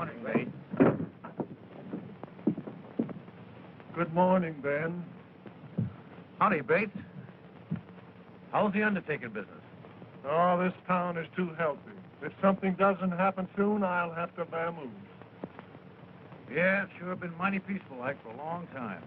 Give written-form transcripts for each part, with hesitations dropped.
Morning, mate. Good morning, Ben. Howdy, Bates. How's the undertaking business? Oh, this town is too healthy. If something doesn't happen soon, I'll have to vamoose. Yeah, it's sure been mighty peaceful like for a long time.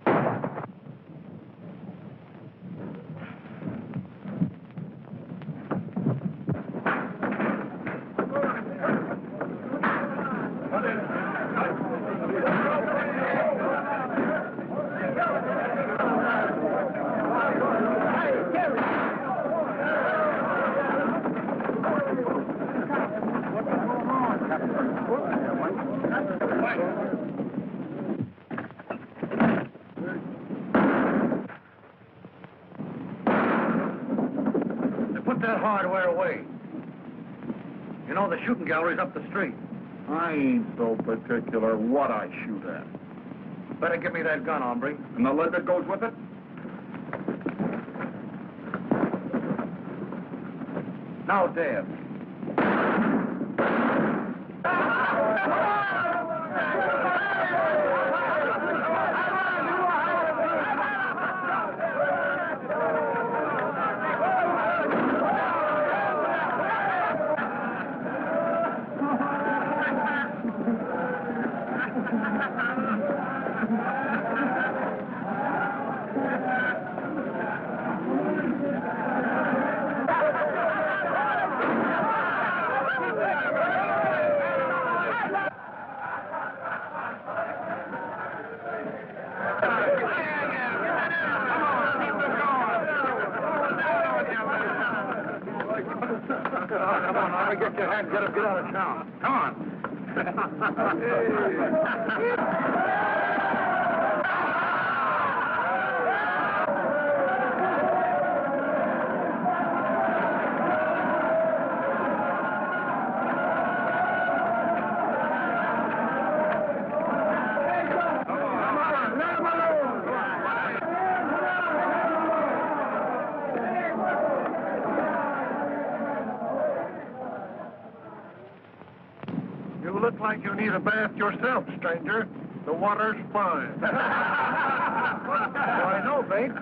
The shooting gallery's up the street. I ain't so particular what I shoot at. Better give me that gun, hombre. And the lead that goes with it? Now, Dad. Get your head, get out of town. Come on. You look like you need a bath yourself, stranger. The water's fine. Well, I know, Bates.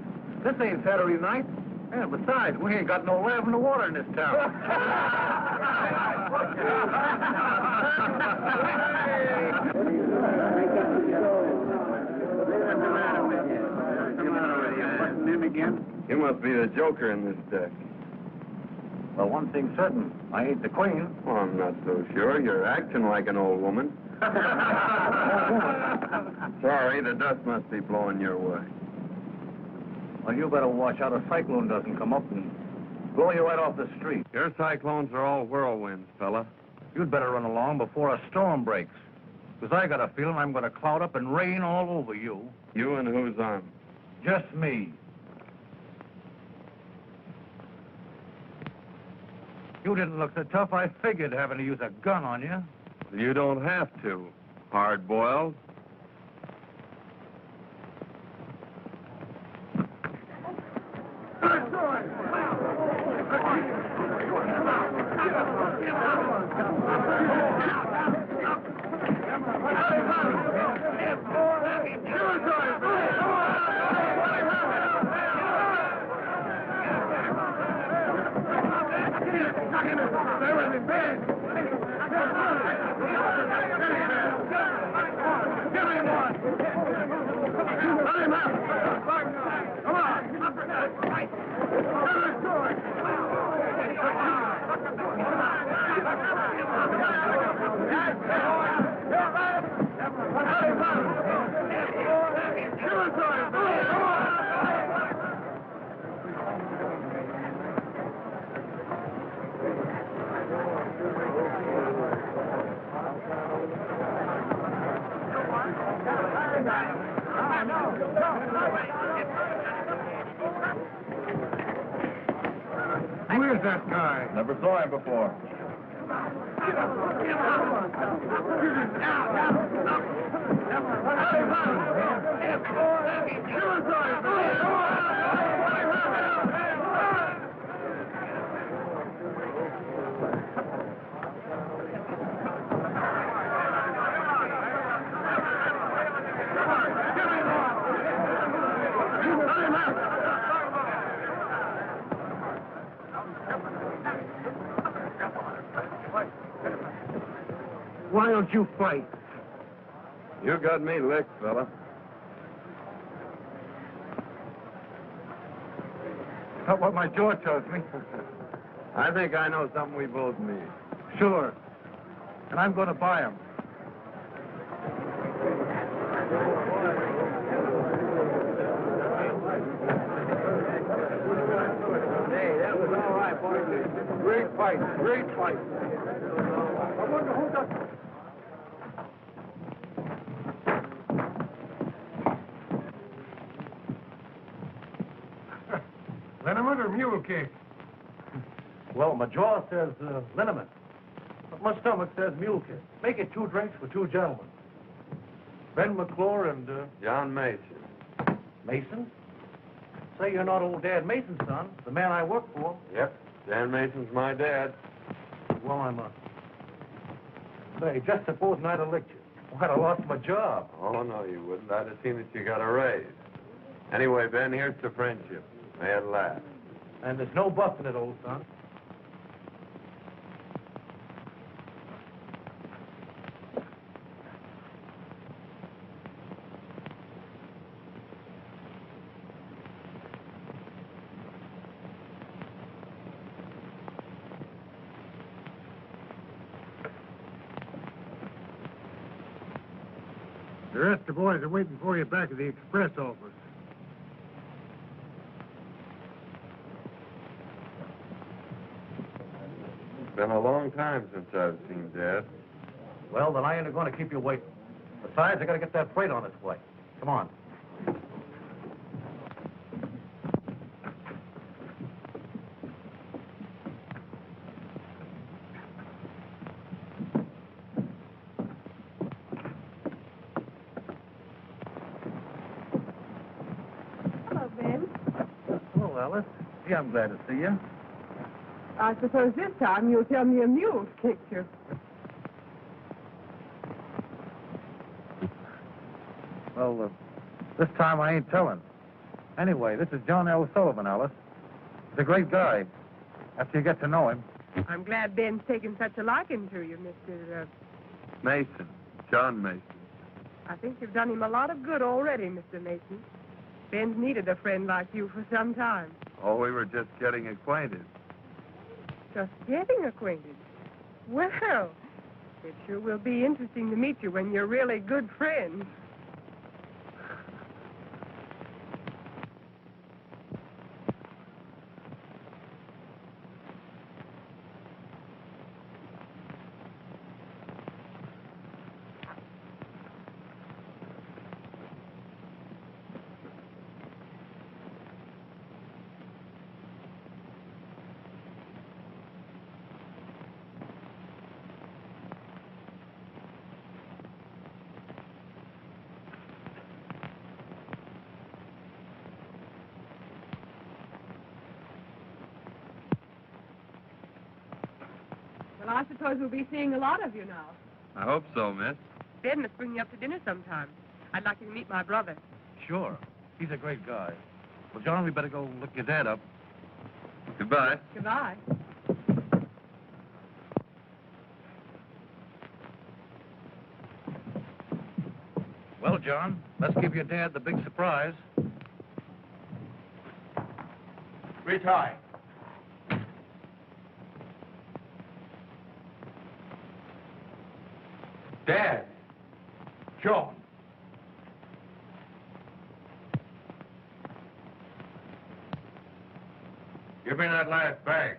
This ain't Saturday night. And besides, we ain't got no lavender water in this town. You must be the joker in this deck. Well, one thing's certain. I ain't the queen. Oh, I'm not so sure. You're acting like an old woman. Sorry, the dust must be blowing your way. Well, you better watch out a cyclone doesn't come up and blow you right off the street. Your cyclones are all whirlwinds, fella. You'd better run along before a storm breaks. Because I got a feeling I'm going to cloud up and rain all over you. You and who's on? Just me. You didn't look so tough, I figured having to use a gun on you. You don't have to. Hard-boiled. Who is that guy? Never saw him before. Why don't you fight? You got me licked, fella. That's what my jaw tells me. I think I know something we both need. Sure. And I'm going to buy them. Hey, that was all right, boys. Great fight. Great fight. I wonder who does... Liniment or mule kick? Well, my jaw says liniment, but my stomach says mule kick. Make it 2 drinks for 2 gentlemen. Ben McClure and John Mason. Mason. Say you're not old Dad Mason's son, the man I work for. Yep. Dan Mason's my dad. Well, I'm Say, just supposing I'd have licked you. I'd have lost my job. Oh, no, you wouldn't. I'd have seen that you got a raise. Anyway, Ben, here's to friendship. May it last. And there's no buffing it, old son. The rest of the boys are waiting for you back at the express office. It's been a long time since I've seen Dad. Well, then I ain't going to keep you waiting. Besides, I got to get that freight on its way. Come on. Hello, Ben. Hello, Alice. Yeah, I'm glad to see you. I suppose this time you'll tell me a mule's kicked you. Well, this time I ain't telling. Anyway, this is John L. Sullivan, Alice. He's a great guy, after you get to know him. I'm glad Ben's taken such a liking to you, Mr. Mason. John Mason. I think you've done him a lot of good already, Mr. Mason. Ben's needed a friend like you for some time. Oh, we were just getting acquainted. Just getting acquainted. Well, it sure will be interesting to meet you when you're really good friends. Well, I suppose we'll be seeing a lot of you now. I hope so, miss. Ben must bring you up to dinner sometime. I'd like you to meet my brother. Sure. He's a great guy. Well, John, we better go look your dad up. Goodbye. Goodbye. Well, John, let's give your dad the big surprise. Reach high. Dad. John. Give me that last bag.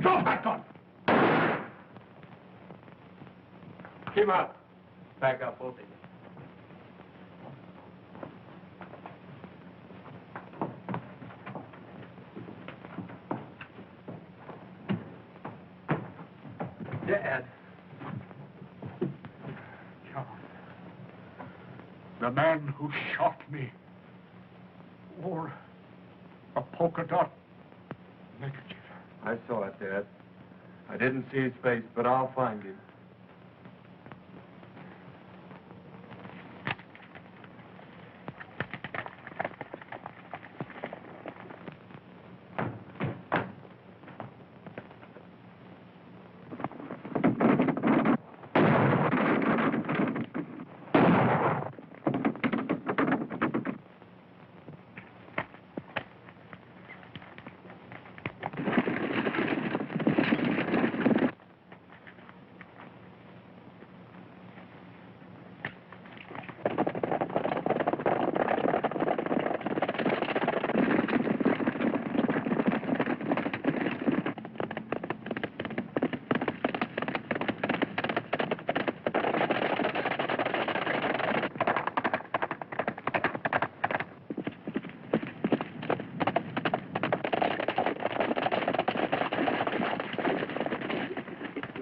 Drop that gun! Keep up. Back up, both of you. Dad. John, the man who shot me wore a polka dot neckerchief. I saw it, Dad. I didn't see his face, but I'll find him.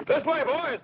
This way, boys!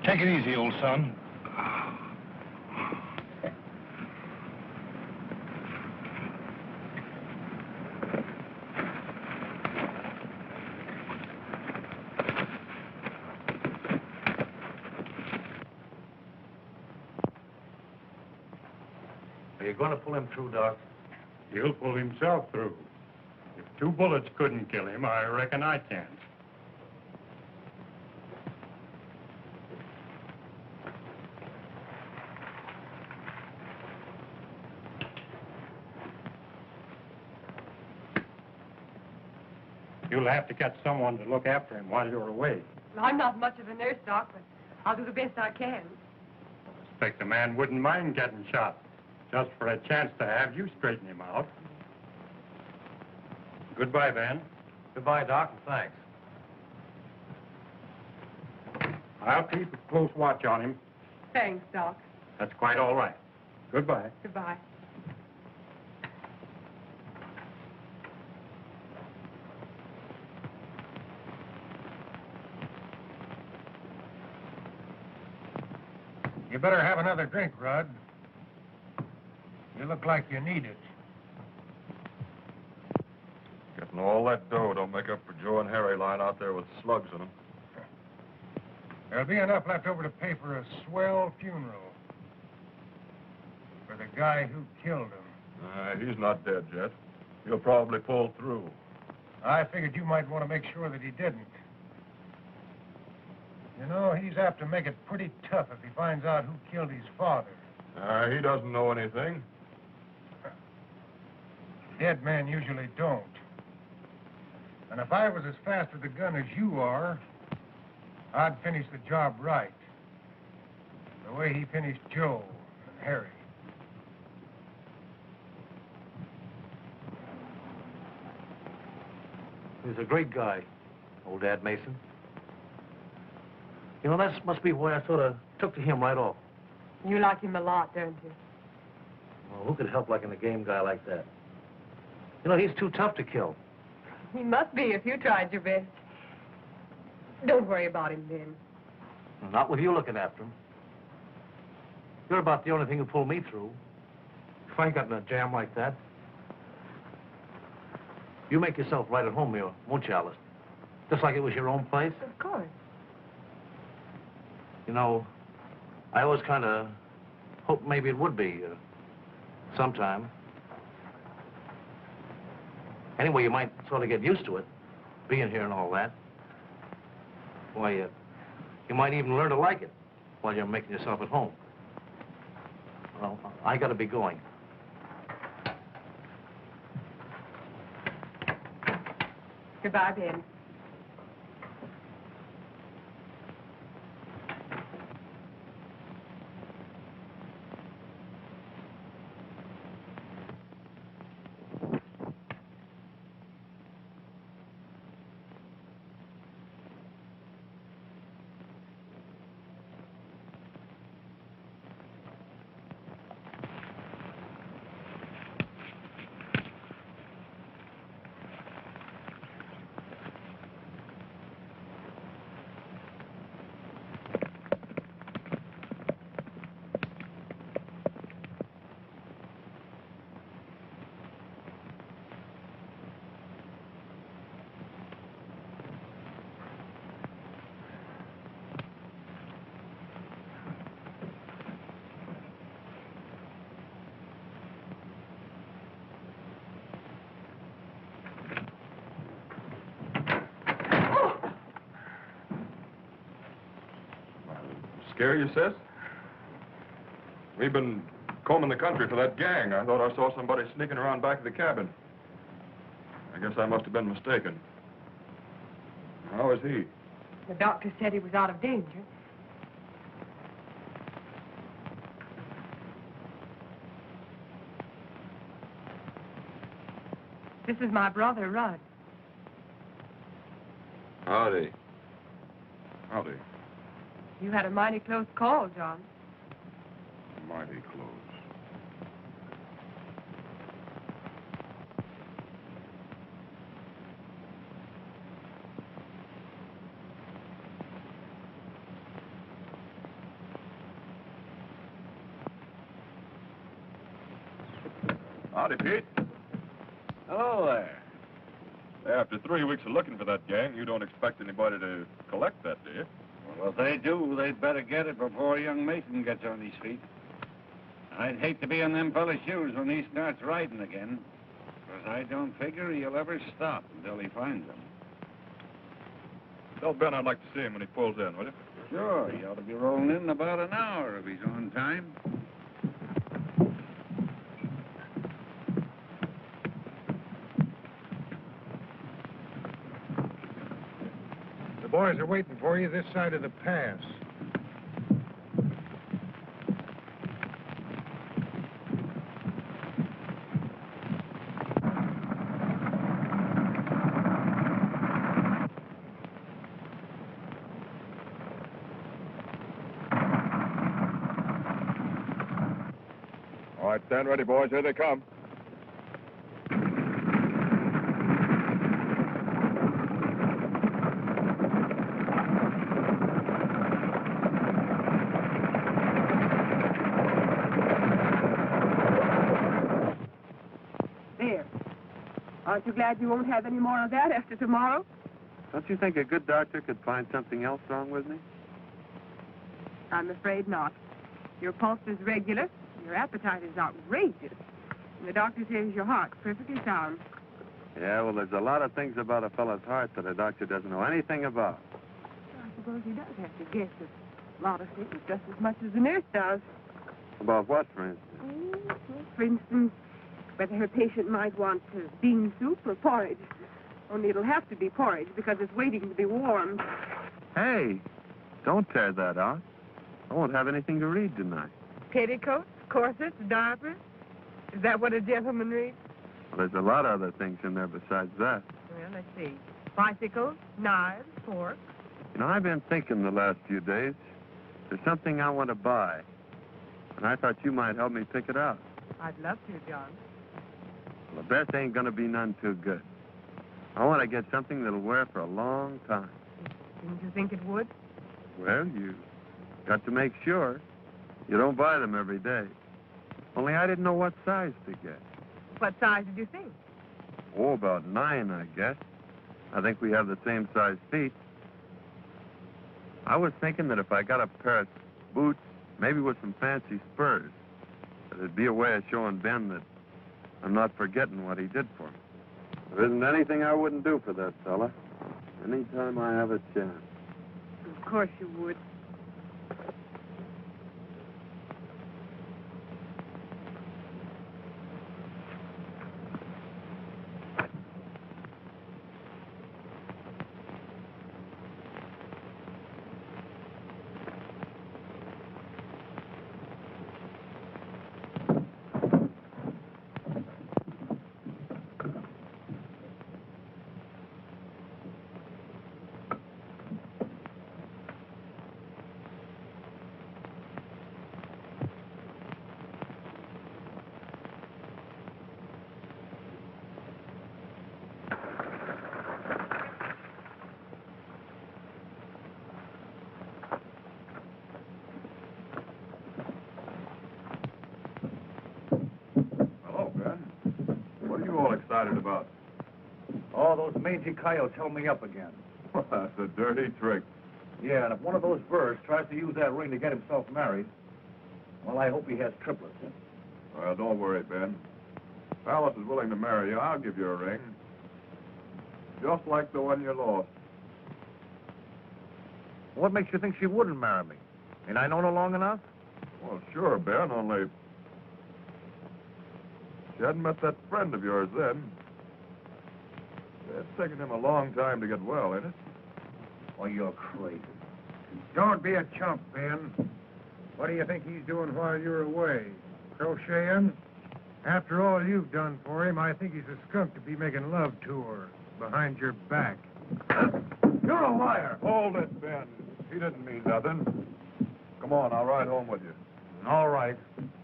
Take it easy, old son. Are you going to pull him through, Doc? He'll pull himself through. If 2 bullets couldn't kill him, I reckon I can. You'll have to get someone to look after him while you're away. Well, I'm not much of a nurse, Doc, but I'll do the best I can. Expect the man wouldn't mind getting shot, just for a chance to have you straighten him out. Goodbye, Ben. Goodbye, Doc, and thanks. I'll keep a close watch on him. Thanks, Doc. That's quite all right. Goodbye. Goodbye. You better have another drink, Rod. You look like you need it. Getting all that dough don't make up for Joe and Harry lying out there with slugs in them. There'll be enough left over to pay for a swell funeral for the guy who killed him. He's not dead yet. He'll probably pull through. I figured you might want to make sure that he didn't. You know, he's apt to make it pretty tough if he finds out who killed his father. He doesn't know anything. Dead men usually don't. And if I was as fast with a gun as you are, I'd finish the job right. The way he finished Joe and Harry. He's a great guy, old Dad Mason. You know, that must be why I sort of took to him right off. You like him a lot, don't you? Well, who could help liking a game guy like that? You know, he's too tough to kill. He must be if you tried your best. Don't worry about him, Ben. Not with you looking after him. You're about the only thing who pulled me through. If I got in a jam like that. You make yourself right at home here, won't you, Alice? Just like it was your own place. Of course. You know, I always kind of hoped maybe it would be sometime. Anyway, you might sort of get used to it, being here and all that. Why, you might even learn to like it while you're making yourself at home. Well, I got to be going. Goodbye, Ben. Scare you, sis? We've been combing the country for that gang. I thought I saw somebody sneaking around back of the cabin. I guess I must have been mistaken. How is he? The doctor said he was out of danger. This is my brother, Rudd. Howdy. Howdy. You had a mighty close call, John. Mighty close. Howdy, Pete. Hello there. After 3 weeks of looking for that gang, you don't expect anybody to collect that, do you? Well, if they do, they'd better get it before young Mason gets on his feet. I'd hate to be in them fellas' shoes when he starts riding again, because I don't figure he'll ever stop until he finds them. Tell Ben I'd like to see him when he pulls in, will you? Sure, he ought to be rolling in about an hour if he's on time. The boys are waiting for you this side of the pass. All right, stand ready, boys. Here they come. There. Aren't you glad you won't have any more of that after tomorrow? Don't you think a good doctor could find something else wrong with me? I'm afraid not. Your pulse is regular. Your appetite is outrageous. And the doctor says your heart's perfectly sound. Yeah, well, there's a lot of things about a fellow's heart that a doctor doesn't know anything about. I suppose he does have to guess at a lot of things just as much as the nurse does. About what, for instance? Well, for instance, whether her patient might want bean soup or porridge. Only it'll have to be porridge because it's waiting to be warmed. Hey, don't tear that out. I won't have anything to read tonight. Petticoats, corsets, diapers. Is that what a gentleman reads? Well, there's a lot of other things in there besides that. Well, let's see. Bicycles, knives, forks. You know, I've been thinking the last few days. There's something I want to buy. And I thought you might help me pick it out. I'd love to, John. Well, the best ain't going to be none too good. I want to get something that'll wear for a long time. Didn't you think it would? Well, you got to make sure. You don't buy them every day. Only I didn't know what size to get. What size did you think? Oh, about 9, I guess. I think we have the same size feet. I was thinking that if I got a pair of boots, maybe with some fancy spurs, that it'd be a way of showing Ben that I'm not forgetting what he did for me. There isn't anything I wouldn't do for that fella. Anytime I have a chance. Of course you would. Hello, Ben. What are you all excited about? Oh, those mangy coyotes held me up again. That's a dirty trick. Yeah, and if one of those birds tries to use that ring to get himself married, well, I hope he has triplets. Well, don't worry, Ben. If Alice is willing to marry you, I'll give you a ring. Just like the one you lost. What makes you think she wouldn't marry me? Ain't I known her long enough? Well, sure, Ben, only... You hadn't met that friend of yours then. It's taken him a long time to get well, ain't it? Oh, you're crazy. Don't be a chump, Ben. What do you think he's doing while you're away? Crocheting? After all you've done for him, I think he's a skunk to be making love to her behind your back. You're a liar. Hold it, Ben. He didn't mean nothing. Come on, I'll ride home with you. All right.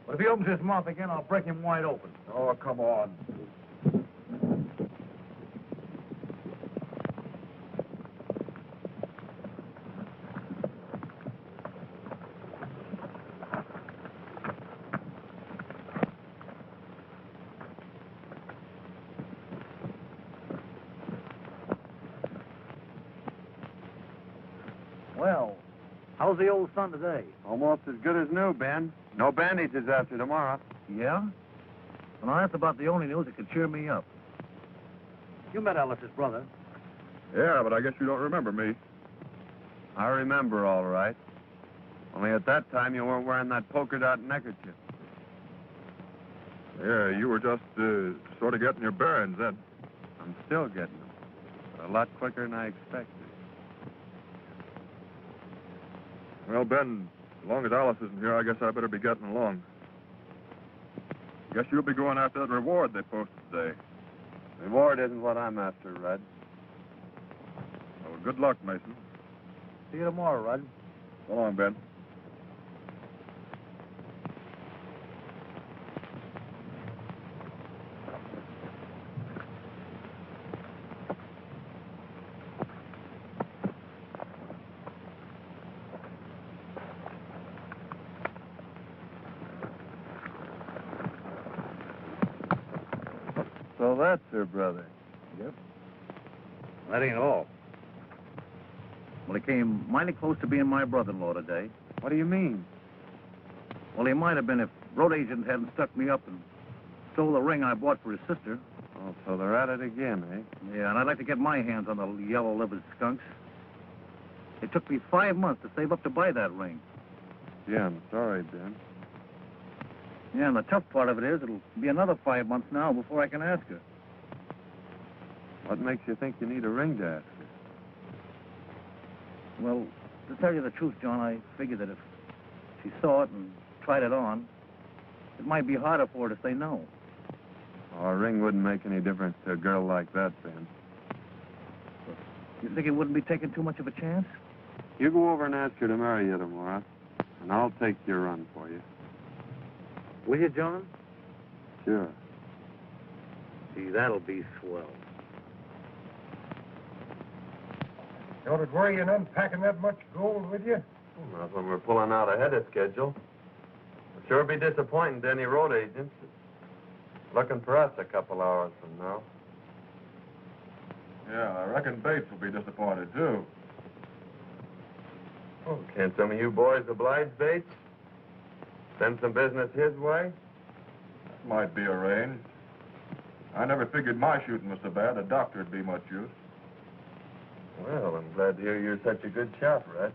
But if he opens his mouth again, I'll break him wide open. Oh, come on. Well, how's the old son today? Almost as good as new, Ben. No bandages after tomorrow. Yeah? Well, that's about the only news that could cheer me up. You met Alice's brother. Yeah, but I guess you don't remember me. I remember all right. Only at that time you weren't wearing that polka dot neckerchief. Yeah, you were just sort of getting your bearings then. I'm still getting them. But a lot quicker than I expected. Well, Ben, as long as Alice isn't here, I guess I better be getting along. Guess you'll be going after that reward they posted today. Reward isn't what I'm after, Red. Well, good luck, Mason. See you tomorrow, Rudd. So long, Ben. So that's her brother. Yep. That ain't all. Well, he came mighty close to being my brother-in-law today. What do you mean? Well, he might have been if road agent hadn't stuck me up and stole the ring I bought for his sister. Oh, so they're at it again, eh? Yeah, and I'd like to get my hands on the yellow-livered skunks. It took me 5 months to save up to buy that ring. Yeah, I'm sorry, Ben. Yeah, and the tough part of it is it'll be another 5 months now before I can ask her. What makes you think you need a ring to ask her? Well, to tell you the truth, John, I figured that if she saw it and tried it on, it might be harder for her to say no. Oh, a ring wouldn't make any difference to a girl like that, Ben. You think it wouldn't be taking too much of a chance? You go over and ask her to marry you tomorrow, and I'll take your run for you. Will you, John? Sure. Gee, that'll be swell. Don't it worry you in unpacking that much gold with you? Not when we're pulling out ahead of schedule. It'll sure be disappointing to any road agents. Looking for us a couple hours from now. Yeah, I reckon Bates will be disappointed, too. Oh, can't some of you boys oblige Bates? Send some business his way? That might be arranged. I never figured my shooting was so bad a doctor'd be much use. Well, I'm glad to hear you're such a good shot, Red.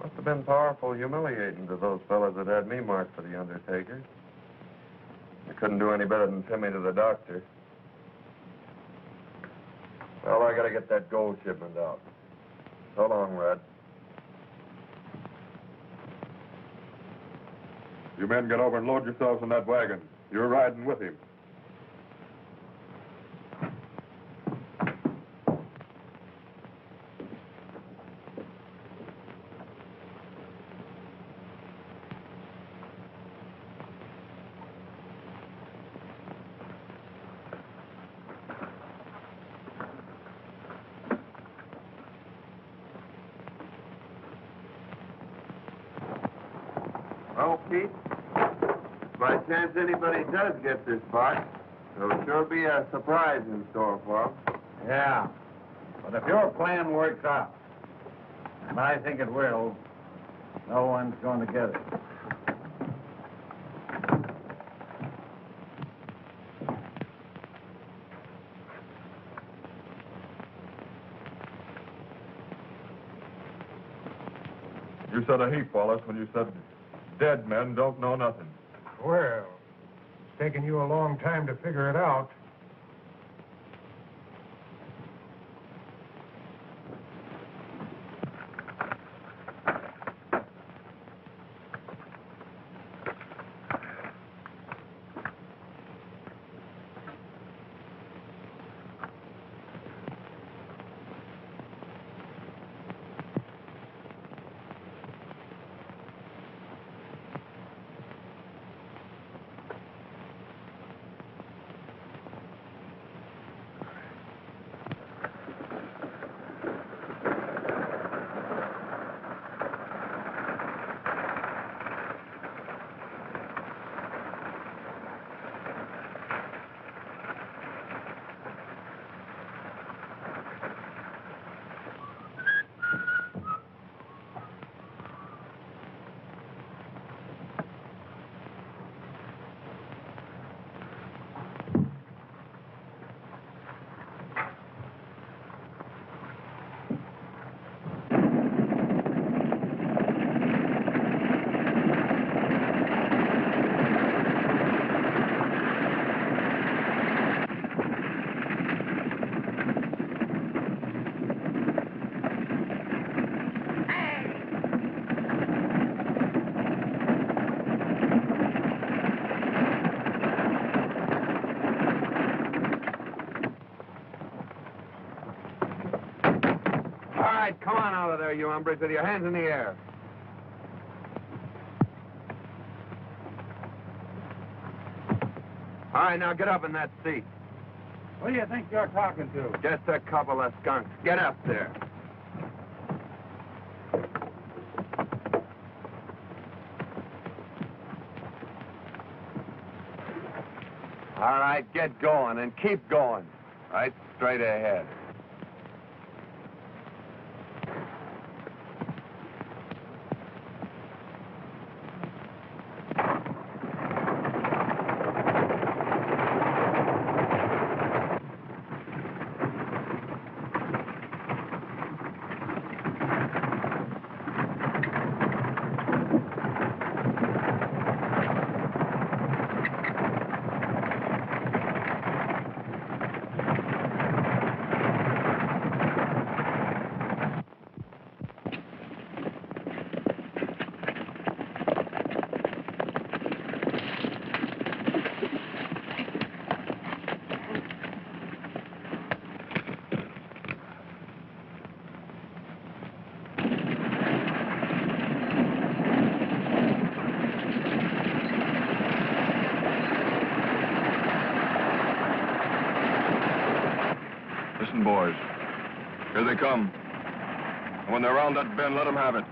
Must have been powerful humiliating to those fellas that had me marked for the undertaker. I couldn't do any better than send me to the doctor. Well, I gotta get that gold shipment out. So long, Red. You men get over and load yourselves in that wagon. You're riding with him. Well, Pete, by chance anybody does get this box, there'll sure be a surprise in store for them. Yeah. But if your plan works out, and I think it will, no one's going to get it. You You said a heap, Wallace, when you said dead men don't know nothing. Well, it's taken you a long time to figure it out. All right, come on out of there, you hombres, with your hands in the air. All right, now get up in that seat. Who do you think you're talking to? Just a couple of skunks. Get up there. All right, get going and keep going. Right straight ahead. Listen, boys. Here they come. And when they're around that bend, let them have it.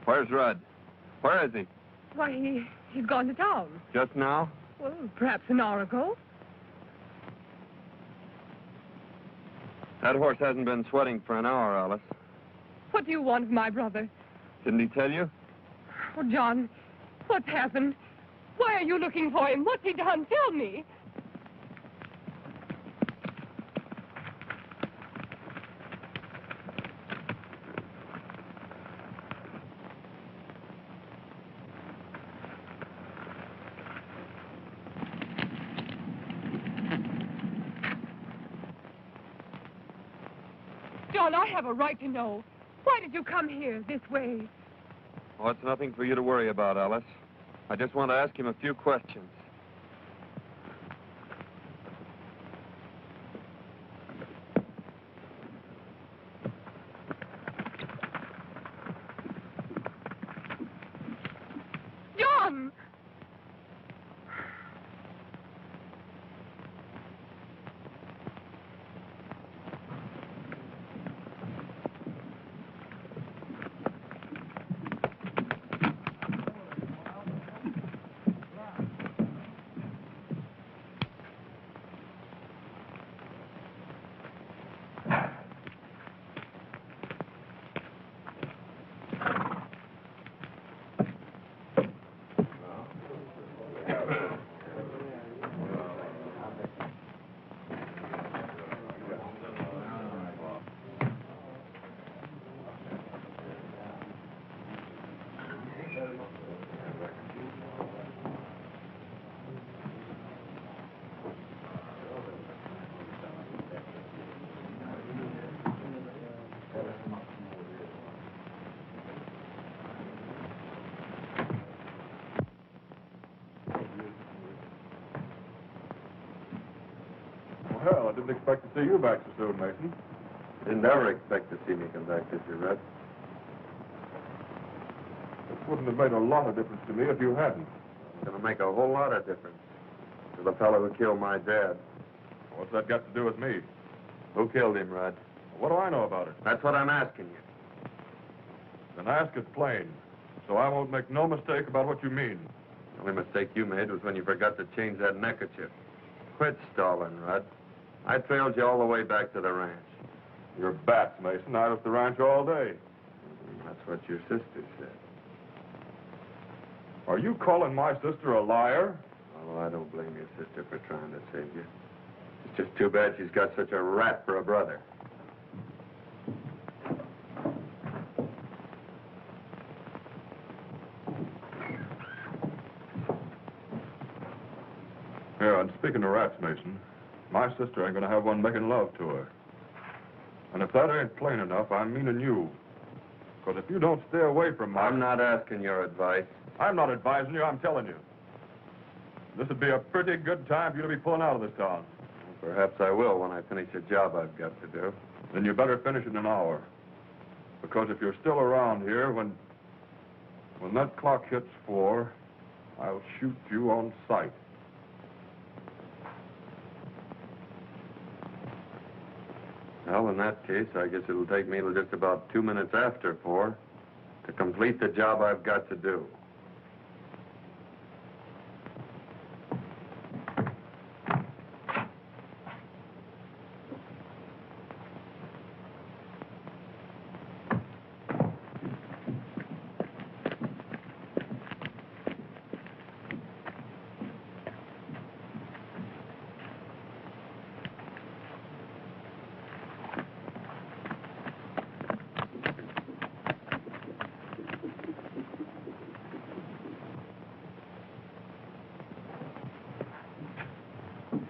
Where's Rudd? Where is he? Why, he's gone to town. Just now? Well, perhaps an hour ago. That horse hasn't been sweating for an hour, Alice. What do you want of my brother? Didn't he tell you? Oh, John, what's happened? Why are you looking for him? What's he done? Tell me. John, I have a right to know. Why did you come here this way? Oh, it's nothing for you to worry about, Alice. I just want to ask him a few questions. John! Well, I didn't expect to see you back so soon, Mason. Didn't ever expect to see me come back, did you, Red? It wouldn't have made a lot of difference to me if you hadn't. It's going to make a whole lot of difference to the fellow who killed my dad. What's that got to do with me? Who killed him, Red? What do I know about it? That's what I'm asking you. Then ask it plain, so I won't make no mistake about what you mean. The only mistake you made was when you forgot to change that neckerchief. Quit stalling, Rudd. I trailed you all the way back to the ranch. You're bats, Mason. I was at the ranch all day. That's what your sister said. Are you calling my sister a liar? Oh, I don't blame your sister for trying to save you. It's just too bad she's got such a rat for a brother. Yeah, and speaking of rats, Mason, my sister ain't gonna have one making love to her. And if that ain't plain enough, I'm meaning you. Because if you don't stay away from my... I'm not asking your advice. I'm not advising you, I'm telling you. This would be a pretty good time for you to be pulling out of this town. Perhaps I will when I finish a job I've got to do. Then you better finish it in an hour. Because if you're still around here, when that clock hits 4, I'll shoot you on sight. Well, in that case, I guess it'll take me till just about 2 minutes after 4 to complete the job I've got to do.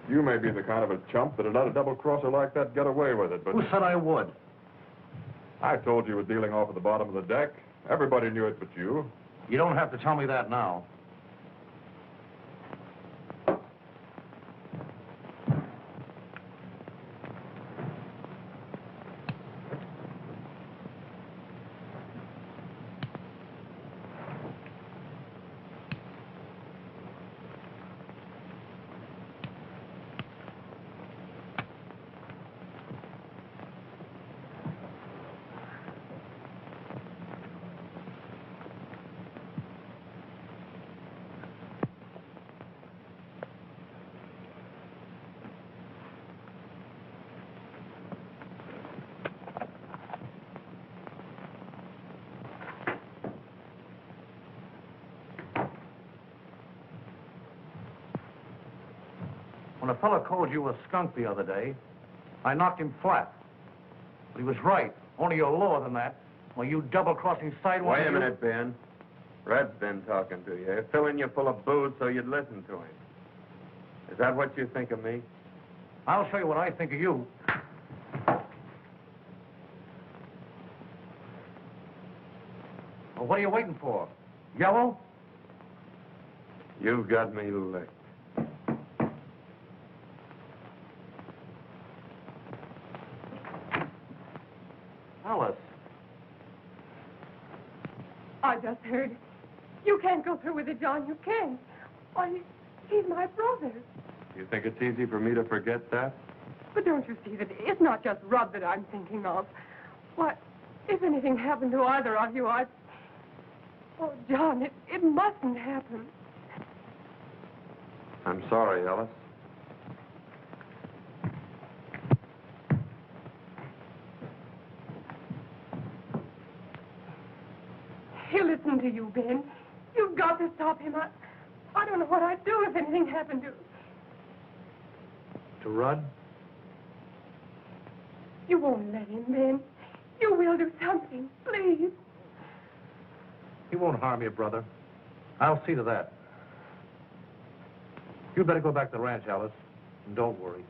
You may be the kind of a chump that'd let a double-crosser like that get away with it, but... Who said I would? I told you you were dealing off at the bottom of the deck. Everybody knew it but you. You don't have to tell me that now. When a fellow called you a skunk the other day, I knocked him flat. But he was right. Only you're lower than that. Well, you double-crossing sidewalk... Wait a minute, Ben. Red's been talking to you, filling you full of booze so you'd listen to him. Is that what you think of me? I'll show you what I think of you. Well, what are you waiting for? Yellow? You've got me licked. Alice. I just heard. You can't go through with it, John. You can't. Why, he's my brother. You think it's easy for me to forget that? But don't you see that it's not just Rod that I'm thinking of? Why, if anything happened to either of you, I'd... Oh, John, it mustn't happen. I'm sorry, Alice. He'll listen to you, Ben. You've got to stop him. I don't know what I'd do if anything happened to... To Rudd? You won't let him, Ben. You will do something, please. He won't harm you, brother. I'll see to that. You better go back to the ranch, Alice, and don't worry.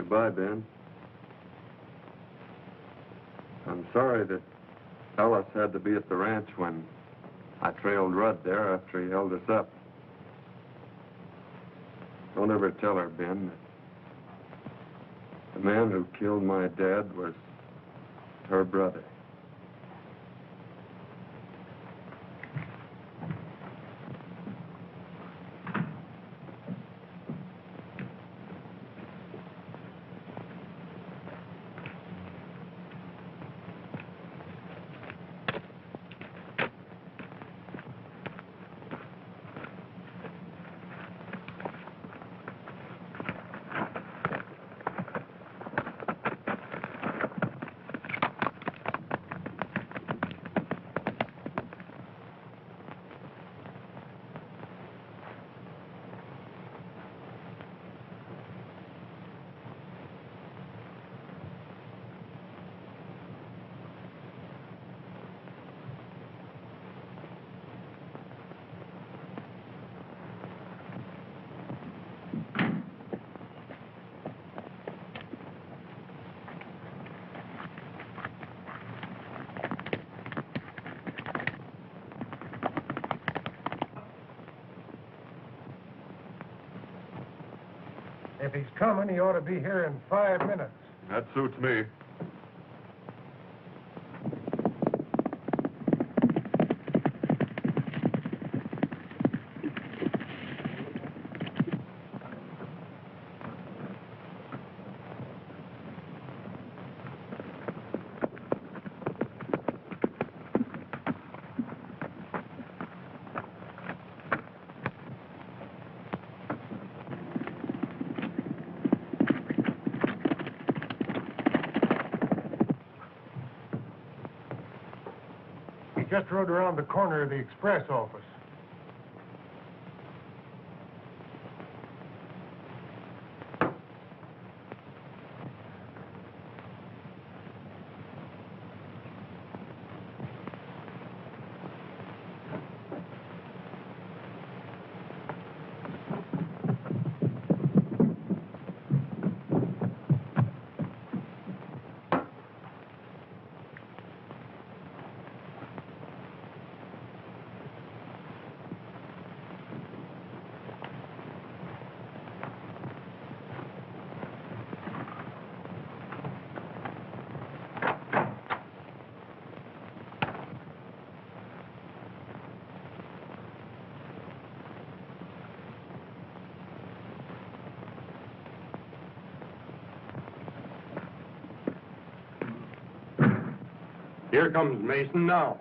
Goodbye, Ben. I'm sorry that Ellis had to be at the ranch when I trailed Rudd there after he held us up. Don't ever tell her, Ben, that the man who killed my dad was her brother. If he's coming, he ought to be here in 5 minutes. That suits me. He just rode around the corner of the express office. Here comes Mason now.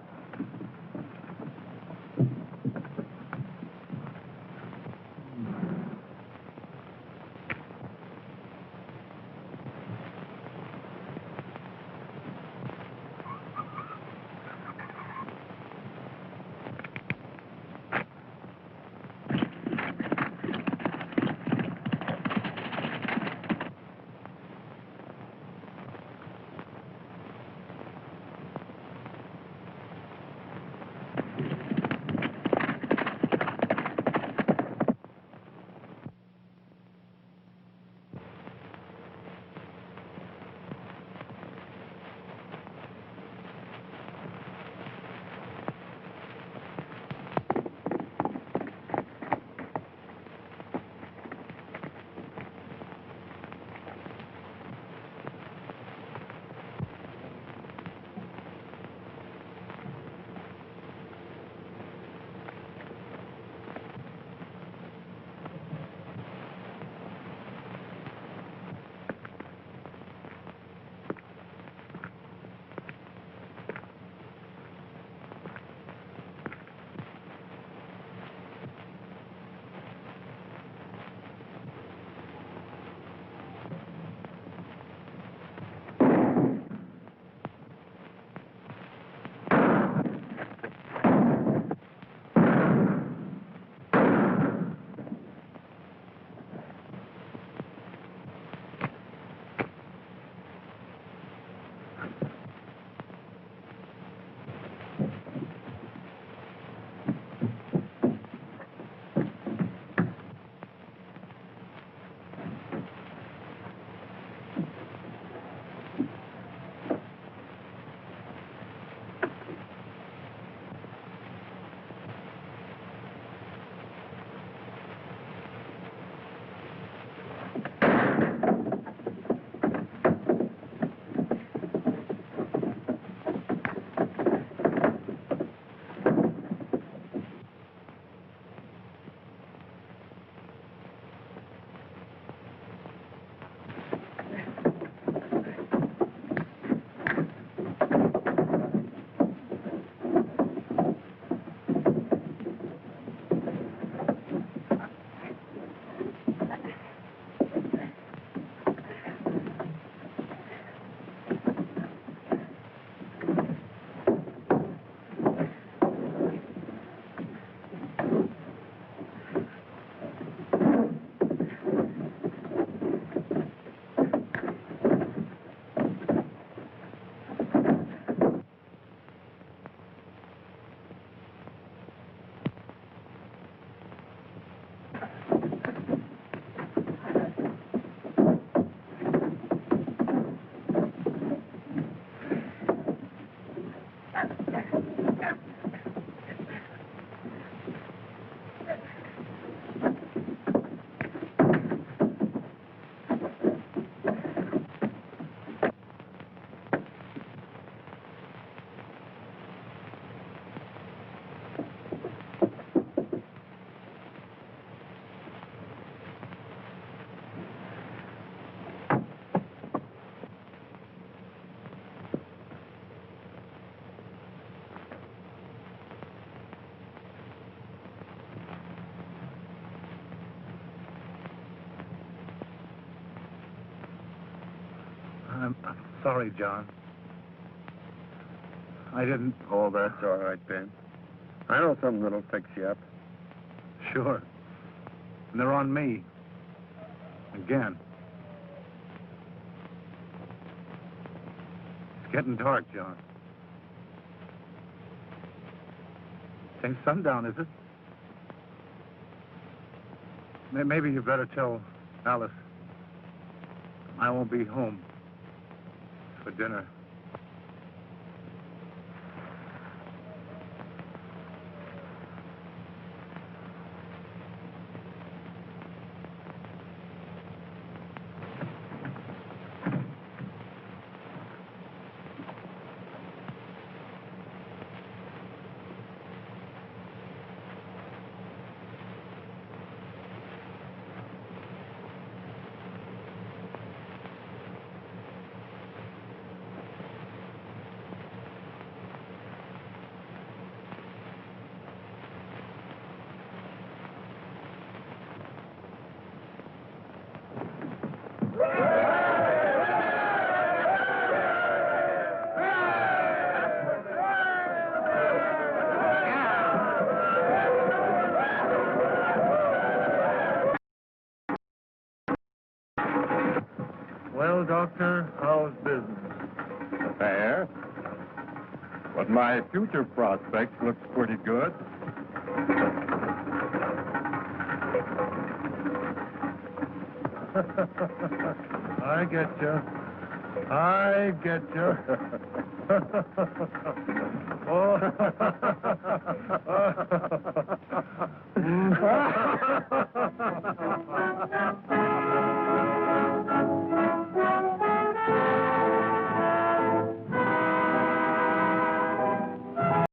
I'm sorry, John. I didn't... Oh, that's all right, Ben. I know something that'll fix you up. Sure. And they're on me. Again. It's getting dark, John. It ain't sundown, is it? Maybe you better tell Alice I won't be home for dinner. Well, Doctor, how's business? Fair. But my future prospects looks pretty good. I get you. I get you. Oh.